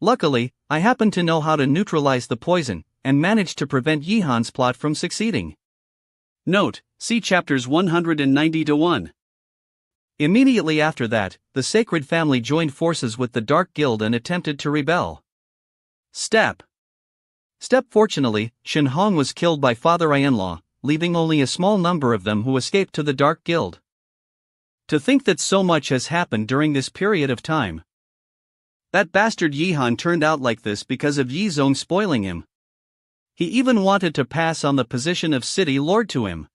Luckily, I happened to know how to neutralize the poison, and managed to prevent Yihan's plot from succeeding. Note, see chapters 190-1. Immediately after that, the sacred family joined forces with the Dark Guild and attempted to rebel. Step. Fortunately, Shen Hong was killed by father-in-law, leaving only a small number of them who escaped to the Dark Guild. To think that so much has happened during this period of time. That bastard Yihan turned out like this because of Yi Zong spoiling him. He even wanted to pass on the position of city lord to him.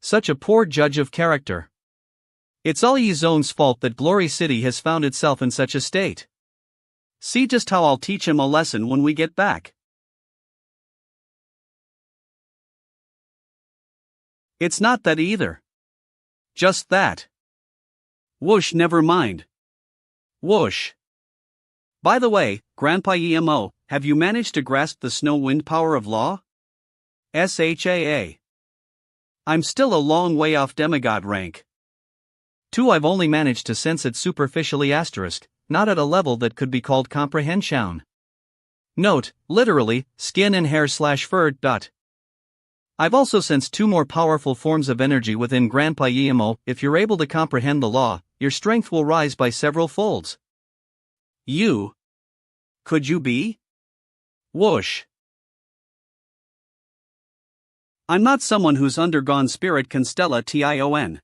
Such a poor judge of character. It's all Yi Zong's fault that Glory City has found itself in such a state. See just how I'll teach him a lesson when we get back. It's not that either. Just that. Whoosh, never mind. Whoosh. By the way, Grandpa Emo, have you managed to grasp the snow wind power of law? SHAA. I'm still a long way off demigod rank. 2. I've only managed to sense it superficially asterisk, not at a level that could be called comprehension. Note, literally, skin and hair/fur. I've also sensed 2 more powerful forms of energy within Grandpa Emo. If you're able to comprehend the law, your strength will rise by several folds. You? Could you be? Whoosh. I'm not someone who's undergone spirit constellation.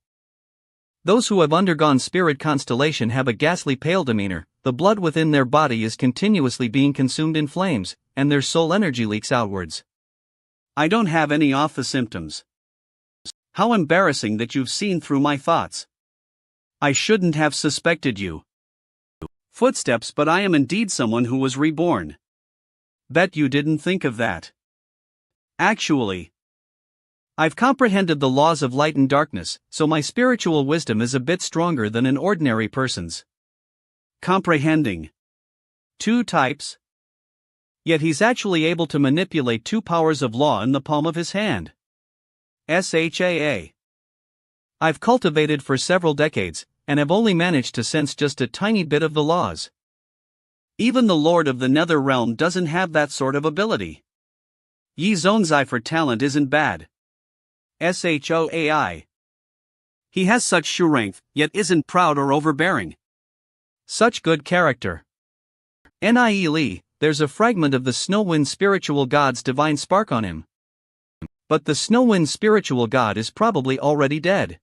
Those who have undergone spirit constellation have a ghastly pale demeanor, the blood within their body is continuously being consumed in flames, and their soul energy leaks outwards. I don't have any of the symptoms. How embarrassing that you've seen through my thoughts. I shouldn't have suspected you. Footsteps, but I am indeed someone who was reborn. Bet you didn't think of that. Actually, I've comprehended the laws of light and darkness, so my spiritual wisdom is a bit stronger than an ordinary person's. Comprehending. 2 types. Yet he's actually able to manipulate 2 powers of law in the palm of his hand. SHAA. I've cultivated for several decades, and have only managed to sense just a tiny bit of the laws. Even the Lord of the Nether Realm doesn't have that sort of ability. Yi Zong's eye for talent isn't bad. SHOAI. He has such strength, yet isn't proud or overbearing. Such good character. Nie Li, there's a fragment of the Snowwind spiritual god's divine spark on him. But the Snowwind spiritual god is probably already dead.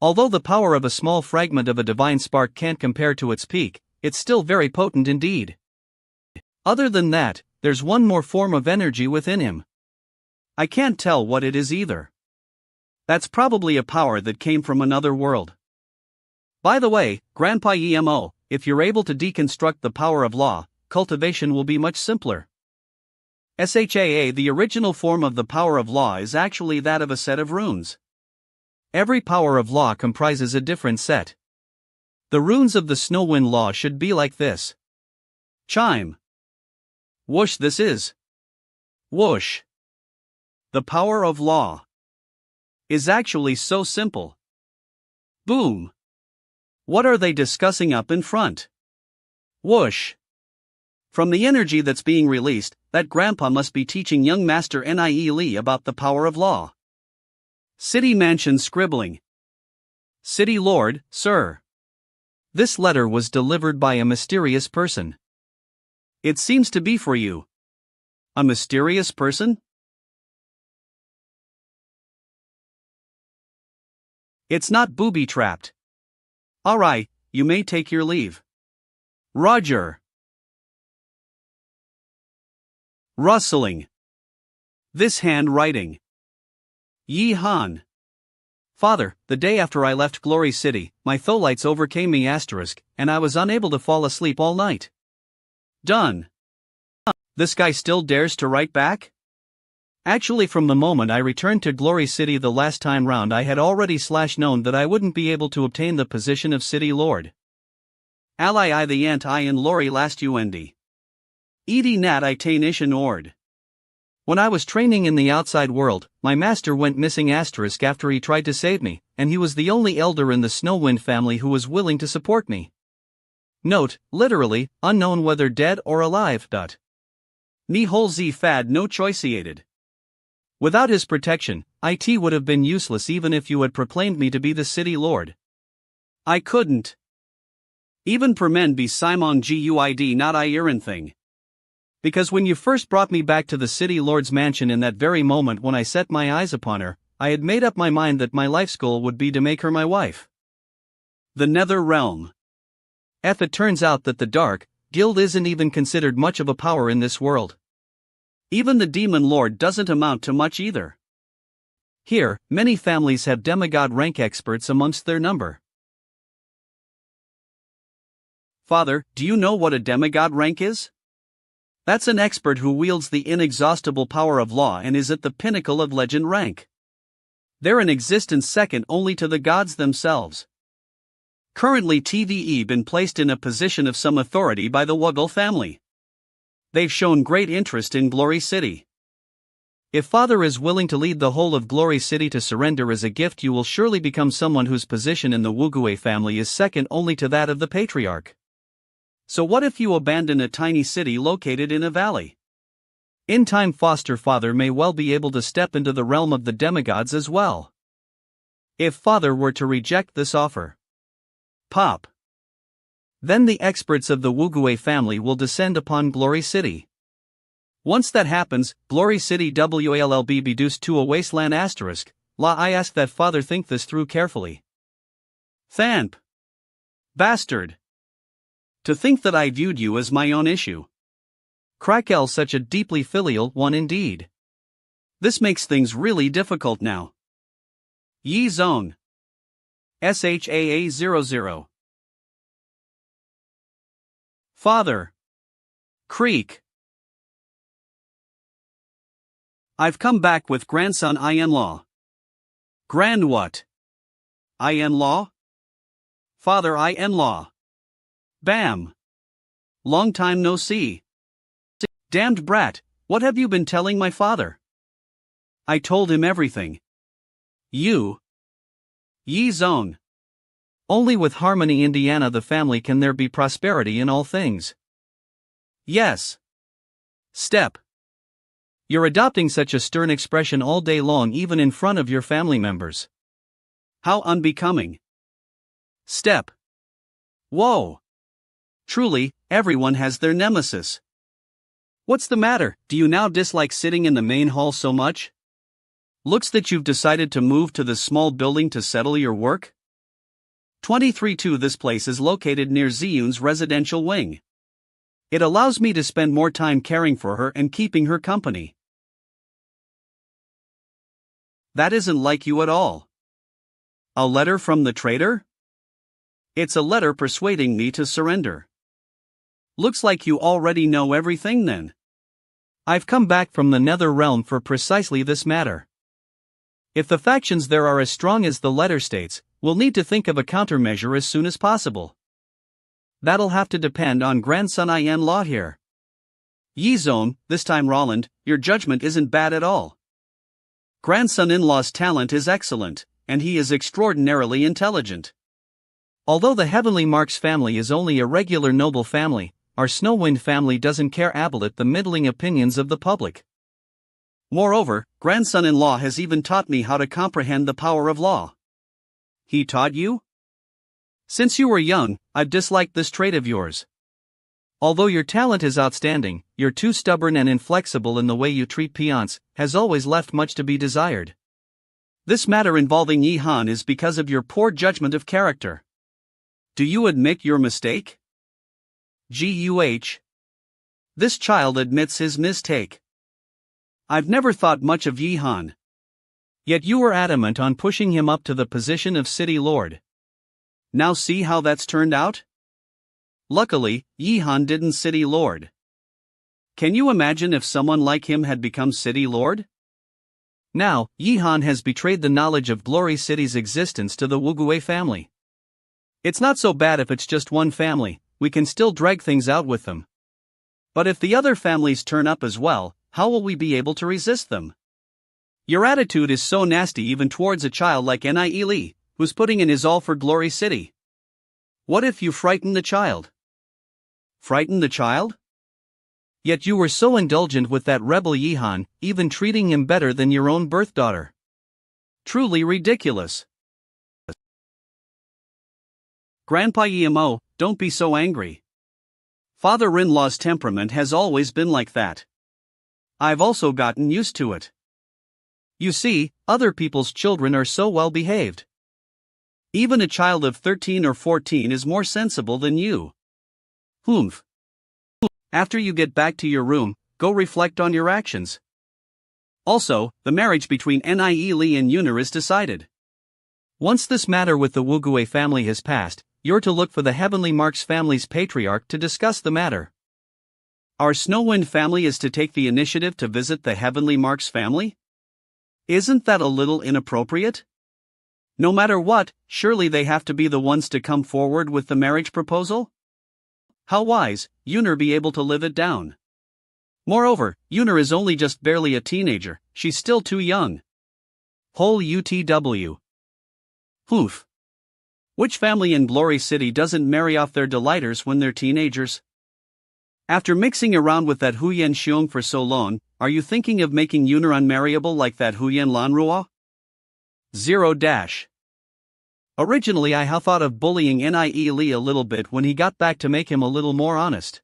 Although the power of a small fragment of a divine spark can't compare to its peak, it's still very potent indeed. Other than that, there's one more form of energy within him. I can't tell what it is either. That's probably a power that came from another world. By the way, Grandpa Emo, if you're able to deconstruct the power of law, cultivation will be much simpler. SHAA, the original form of the power of law, is actually that of a set of runes. Every power of law comprises a different set. The runes of the Snowwind law should be like this. Chime. Whoosh, this is. Whoosh. The power of law is actually so simple. Boom. What are they discussing up in front? Whoosh. From the energy that's being released, that grandpa must be teaching young master Nie Li about the power of law. City mansion scribbling. City lord, sir. This letter was delivered by a mysterious person. It seems to be for you. A mysterious person? It's not booby-trapped. Alright, you may take your leave. Roger. Rustling. This handwriting. Yi Han. Father, the day after I left Glory City, my tholites overcame me and I was unable to fall asleep all night. Done. This guy still dares to write back? Actually, from the moment I returned to Glory City the last time round, I had already known that I wouldn't be able to obtain the position of City Lord. Ally I the ant I in Lori last UND. Edi nat I tain ishan ord. When I was training in the outside world, my master went missing after he tried to save me, and he was the only elder in the Snowwind family who was willing to support me. Note, literally, unknown whether dead or alive. Ni hol z fad no choiceated. Without his protection, it would have been useless even if you had proclaimed me to be the city lord. I couldn't. Even per men be Simon Guid not I iron thing. Because when you first brought me back to the city lord's mansion in that very moment when I set my eyes upon her, I had made up my mind that my life's goal would be to make her my wife. The Nether Realm. It turns out that the Dark Guild isn't even considered much of a power in this world. Even the Demon Lord doesn't amount to much either. Here, many families have demigod rank experts amongst their number. Father, do you know what a demigod rank is? That's an expert who wields the inexhaustible power of law and is at the pinnacle of legend rank. They're in existence second only to the gods themselves. Currently TVE been placed in a position of some authority by the Wuggle family. They've shown great interest in Glory City. If Father is willing to lead the whole of Glory City to surrender as a gift, you will surely become someone whose position in the Wugue family is second only to that of the Patriarch. So what if you abandon a tiny city located in a valley? In time foster father may well be able to step into the realm of the demigods as well. If Father were to reject this offer. Pop. Then the experts of the Wugue family will descend upon Glory City. Once that happens, Glory City will be reduced to a wasteland la I ask that Father think this through carefully. Thamp. Bastard. To think that I viewed you as my own issue. Krakel such a deeply filial one indeed. This makes things really difficult now. Yi Zone. SHAA00. Father. Creek. I've come back with grandson in-law. Grand what? In-law? Father in-law. Bam. Long time no see. Damned brat, what have you been telling my father? I told him everything. You. Yi Zone. Only with harmony Indiana the family can there be prosperity in all things. Yes. Step. You're adopting such a stern expression all day long even in front of your family members. How unbecoming. Step. Whoa. Truly, everyone has their nemesis. What's the matter, do you now dislike sitting in the main hall so much? Looks that you've decided to move to this small building to settle your work? 23-2 This place is located near Ziyun's residential wing. It allows me to spend more time caring for her and keeping her company. That isn't like you at all. A letter from the traitor? It's a letter persuading me to surrender. Looks like you already know everything then. I've come back from the Nether Realm for precisely this matter. If the factions there are as strong as the letter states, we'll need to think of a countermeasure as soon as possible. That'll have to depend on grandson in-law here. Yi Zone, this time Roland, your judgment isn't bad at all. Grandson-in-law's talent is excellent, and he is extraordinarily intelligent. Although the Heavenly Marks family is only a regular noble family, our Snowwind family doesn't care about the middling opinions of the public. Moreover, grandson-in-law has even taught me how to comprehend the power of law. He taught you? Since you were young, I've disliked this trait of yours. Although your talent is outstanding, you're too stubborn and inflexible in the way you treat peons, has always left much to be desired. This matter involving Yi Han is because of your poor judgment of character. Do you admit your mistake? Guh. This child admits his mistake. I've never thought much of Yi Han. Yet you were adamant on pushing him up to the position of city lord. Now see how that's turned out? Luckily, Yi Han didn't city lord. Can you imagine if someone like him had become city lord? Now, Yi Han has betrayed the knowledge of Glory City's existence to the Wugui family. It's not so bad if it's just one family, we can still drag things out with them. But if the other families turn up as well, how will we be able to resist them? Your attitude is so nasty even towards a child like Nie Li, who's putting in his all for Glory City. What if you frighten the child? Frighten the child? Yet you were so indulgent with that rebel Yi Han, even treating him better than your own birth daughter. Truly ridiculous. Grandpa Yimo, don't be so angry. Father-in-law's temperament has always been like that. I've also gotten used to it. You see, other people's children are so well behaved. Even a child of 13 or 14 is more sensible than you. Humph. After you get back to your room, go reflect on your actions. Also, the marriage between Nie Li and Yuner is decided. Once this matter with the Wugui family has passed, you're to look for the Heavenly Marks family's patriarch to discuss the matter. Our Snowwind family is to take the initiative to visit the Heavenly Marks family? Isn't that a little inappropriate? No matter what, surely they have to be the ones to come forward with the marriage proposal? How wise, Yuner be able to live it down. Moreover, Yuner is only just barely a teenager, she's still too young. Whole UTW. Hoof. Which family in Glory City doesn't marry off their delighters when they're teenagers? After mixing around with that Huyen Xiong for so long, are you thinking of making Yuner unmarriable like that Huyen Lanrua? 0 dash. Originally I had thought of bullying Nie Li a little bit when he got back to make him a little more honest.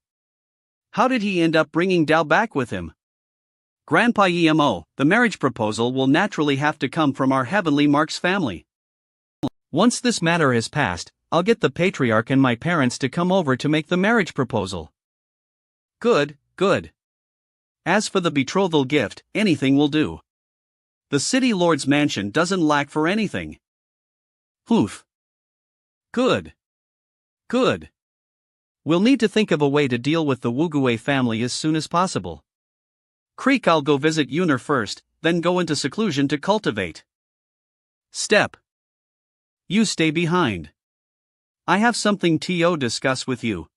How did he end up bringing Dao back with him? Grandpa Yimo, the marriage proposal will naturally have to come from our Heavenly Marks family. Once this matter has passed, I'll get the patriarch and my parents to come over to make the marriage proposal. Good, good. As for the betrothal gift, anything will do. The city lord's mansion doesn't lack for anything. Hoof. Good. Good. We'll need to think of a way to deal with the Wugui family as soon as possible. Creek, I'll go visit Yuner first, then go into seclusion to cultivate. Step. You stay behind. I have something to discuss with you.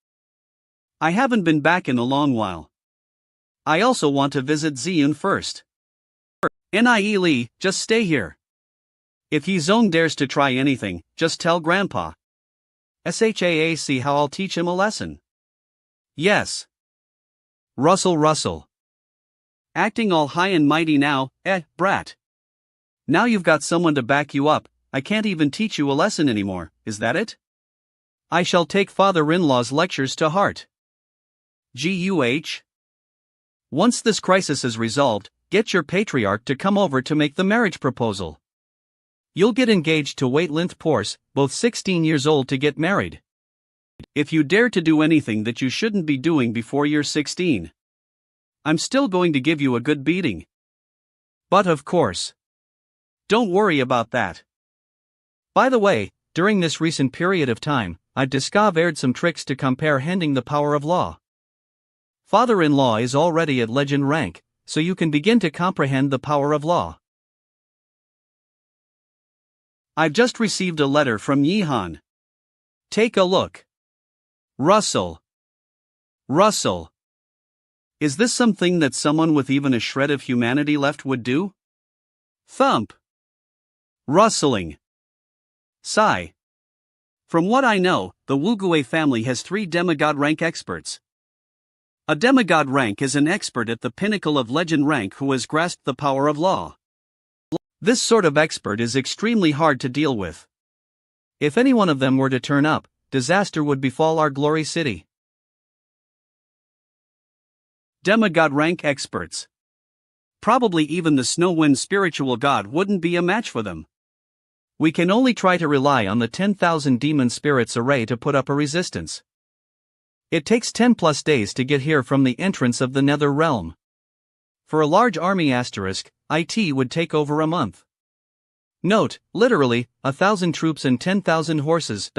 I haven't been back in a long while. I also want to visit Ziyun first. Nie Li, just stay here. If Yi Zong dares to try anything, just tell Grandpa. See how I'll teach him a lesson. Yes. Russell. Acting all high and mighty now, brat. Now you've got someone to back you up, I can't even teach you a lesson anymore, is that it? I shall take father-in-law's lectures to heart. Guh. Once this crisis is resolved, get your patriarch to come over to make the marriage proposal. You'll get engaged to Waitlint Porce, both 16 years old to get married. If you dare to do anything that you shouldn't be doing before you're 16, I'm still going to give you a good beating. But of course, don't worry about that. By the way, during this recent period of time, I've discovered some tricks to comprehend the power of law. Father-in-law is already at legend rank, so you can begin to comprehend the power of law. I've just received a letter from Yi Han. Take a look. Russell. Is this something that someone with even a shred of humanity left would do? Thump. Rustling. Sigh. From what I know, the Wugui family has 3 demigod rank experts. A demigod rank is an expert at the pinnacle of legend rank who has grasped the power of law. This sort of expert is extremely hard to deal with. If any one of them were to turn up, disaster would befall our glory city. Demigod rank experts. Probably even the Snowwind spiritual god wouldn't be a match for them. We can only try to rely on the 10,000 demon spirits array to put up a resistance. It takes 10 plus days to get here from the entrance of the Nether Realm. For a large army it would take over a month. Note, literally, 1,000 troops and 10,000 horses.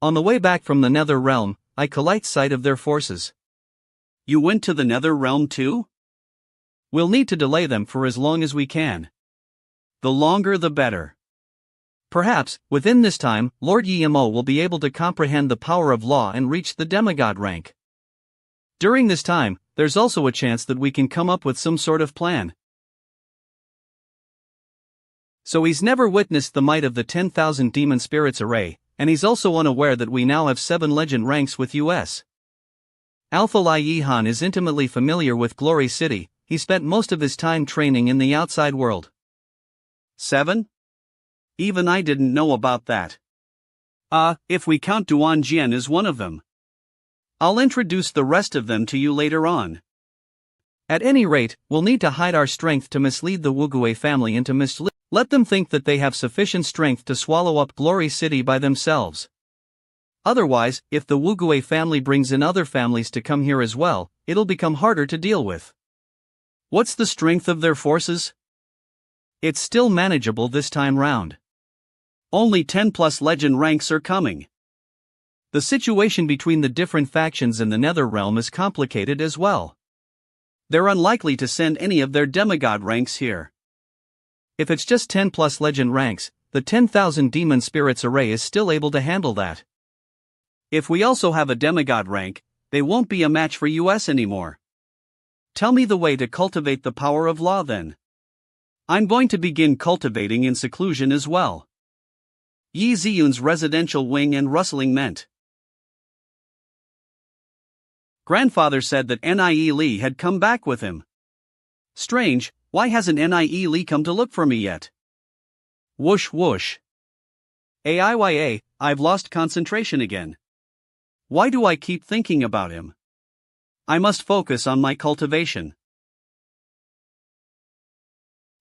On the way back from the Nether Realm, I collect sight of their forces. You went to the Nether Realm too? We'll need to delay them for as long as we can. The longer the better. Perhaps, within this time, Lord Yemo will be able to comprehend the power of law and reach the demigod rank. During this time, there's also a chance that we can come up with some sort of plan. So he's never witnessed the might of the 10,000 demon spirits array, and he's also unaware that we now have 7 legend ranks with us. Alpha Lai Yihan is intimately familiar with Glory City. He spent most of his time training in the outside world. 7? Even I didn't know about that. If we count Duan Jian as one of them. I'll introduce the rest of them to you later on. At any rate, we'll need to hide our strength to mislead the Wugue family into let them think that they have sufficient strength to swallow up Glory City by themselves. Otherwise, if the Wugue family brings in other families to come here as well, it'll become harder to deal with. What's the strength of their forces? It's still manageable this time round. Only 10 plus legend ranks are coming. The situation between the different factions in the Nether Realm is complicated as well. They're unlikely to send any of their demigod ranks here. If it's just 10 plus legend ranks, the 10,000 demon spirits array is still able to handle that. If we also have a demigod rank, they won't be a match for us anymore. Tell me the way to cultivate the power of law then. I'm going to begin cultivating in seclusion as well. Yi Ziyun's residential wing and rustling meant. Grandfather said that Nie Li had come back with him. Strange, why hasn't Nie Li come to look for me yet? Whoosh whoosh. Aiya, I've lost concentration again. Why do I keep thinking about him? I must focus on my cultivation.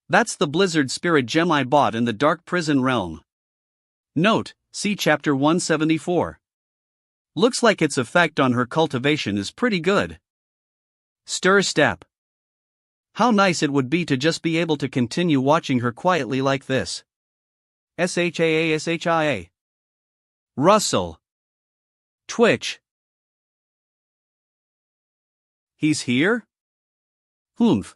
That's the blizzard spirit gem I bought in the dark prison realm. Note, see chapter 174. Looks like its effect on her cultivation is pretty good. Stir step. How nice it would be to just be able to continue watching her quietly like this. Shia. Rustle. Twitch. He's here? Humph.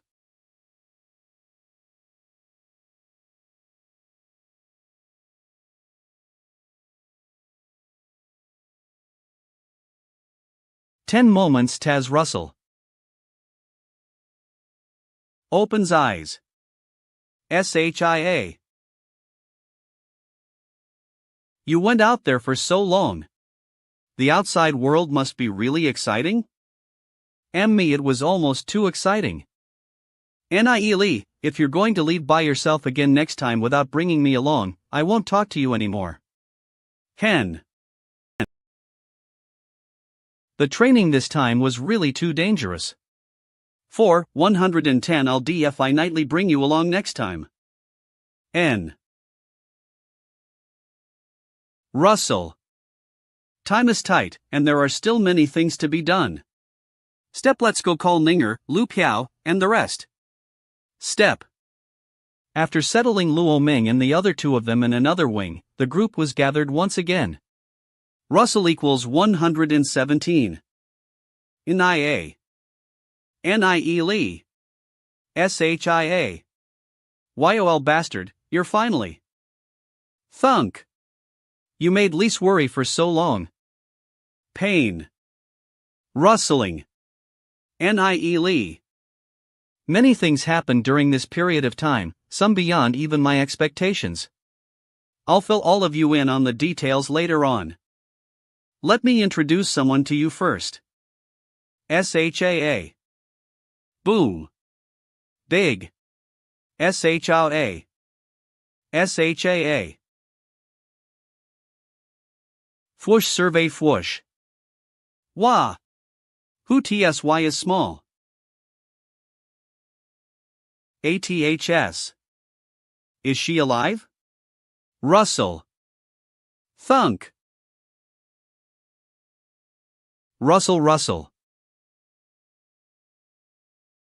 "10 moments." Taz Russell opens eyes. Shia. You went out there for so long. The outside world must be really exciting? Me, it was almost too exciting. Nie Li, if you're going to leave by yourself again next time without bringing me along, I won't talk to you anymore. Ken. The training this time was really too dangerous. 110 I'll definitely bring you along next time. N. Russell. Time is tight, and there are still many things to be done. Step, let's go call Ninger, Lu Piao, and the rest. Step. After settling Luo Ming and the other 2 of them in another wing, the group was gathered once again. Russell equals 117. Nie. Nie Li. Shia. Yol bastard, you're finally. Thunk. You made Lise worry for so long. Pain. Rustling. Nie Li. Many things happened during this period of time, some beyond even my expectations. I'll fill all of you in on the details later on. Let me introduce someone to you first. Shaa. Boom. Big. Shaa. Shaa. Fwoosh survey fwoosh. Wah. Who tsy is small. Aths. Is she alive? Rustle. Thunk. Russell Russell.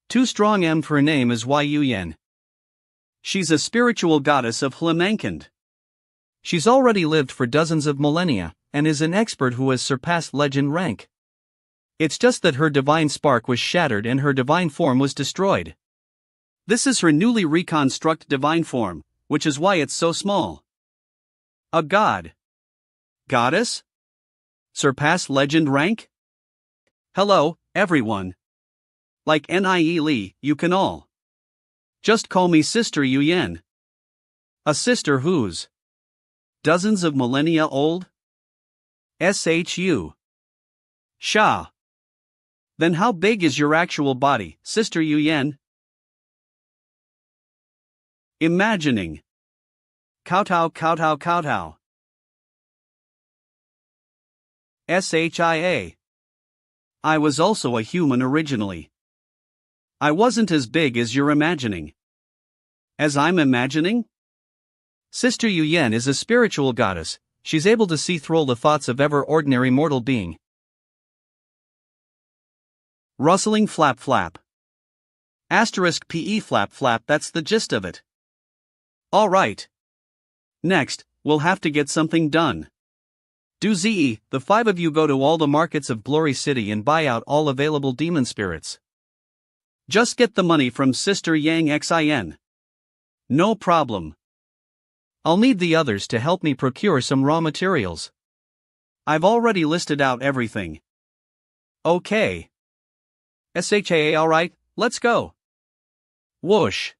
Too strong M for her name is Yuyen. She's a spiritual goddess of Hlamankand. She's already lived for dozens of millennia, and is an expert who has surpassed legend rank. It's just that her divine spark was shattered and her divine form was destroyed. This is her newly reconstructed divine form, which is why it's so small. A god. Goddess? Surpass legend rank? Hello, everyone. Like Nie Li, you can all just call me Sister Yuyen. A sister who's dozens of millennia old? Shu. Sha. Then how big is your actual body, Sister Yuyen? Imagining. Kowtow kowtow kowtow. Shia. I was also a human originally. I wasn't as big as you're imagining. As I'm imagining? Sister Yuyen is a spiritual goddess. She's able to see through the thoughts of ever ordinary mortal being. Rustling flap flap. Asterisk PE flap flap, that's the gist of it. Alright. Next, we'll have to get something done. Do ZE, the 5 of you go to all the markets of Glory City and buy out all available demon spirits. Just get the money from Sister Yang Xin. No problem. I'll need the others to help me procure some raw materials. I've already listed out everything. Okay. SHA alright, let's go. Whoosh.